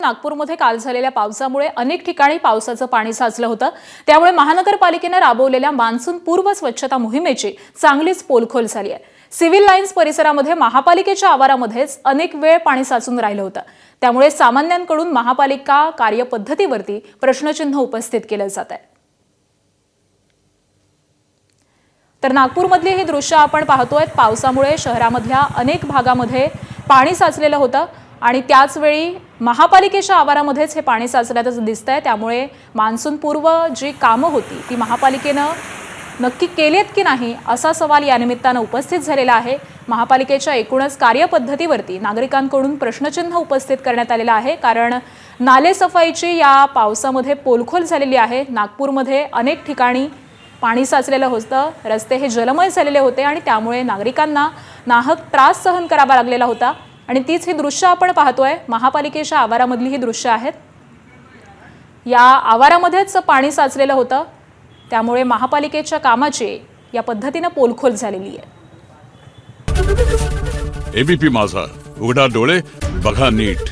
नागपूरमध्ये काल झालेल्या पावसामुळे अनेक ठिकाणी पावसाचं पाणी साचलं होतं। त्यामुळे महानगरपालिकेने राबवलेल्या मान्सून पूर्व स्वच्छता मोहिमेची चांगलीच पोलखोल झाली आहे। सिव्हिल लाईन्स परिसरामध्ये महापालिकेच्या आवारामध्येच अनेक वेळ पाणी साचून राहिलं होतं। त्यामुळे सामान्यांकडून महापालिका कार्यपद्धतीवरती प्रश्नचिन्ह उपस्थित केलं जात आहे। तर नागपूरमधली ही दृश्य आपण पाहतोय। पावसामुळे शहरामधल्या अनेक भागामध्ये पाणी साचलेलं होतं आणि त्याच वेळी महापालिकेच्या आवारामध्येच हे पाणी साचल्याचं दिसतंय। त्यामुळे मान्सून पूर्व जी कामं होती ती महापालिकेनं नक्की केलेत की नाही असा सवाल या निमित्तानं उपस्थित झालेला आहे। महापालिकेच्या एकूणच कार्यपद्धतीवरती नागरिकांकडून प्रश्नचिन्ह उपस्थित करण्यात आलेलं आहे, कारण नाले सफाईची या पावसामध्ये पोलखोल झालेली आहे। नागपूरमध्ये अनेक ठिकाणी पाणी साचलेलं होतं, रस्ते हे जलमय झालेले होते आणि त्यामुळे नागरिकांना नाहक त्रास सहन करावा लागलेला होता। आणि तीच ही दृश्य आपण पाहतोय, महापालिकेच्या आवारामधली ही दृश्य आहेत। या आवारामध्येच पाणी साचलेलं होतं, त्यामुळे महापालिकेच्या कामाची या पद्धतीने पोलखोल झालेली आहे। एबीपी माझा, उघडा डोळे बघा नीट।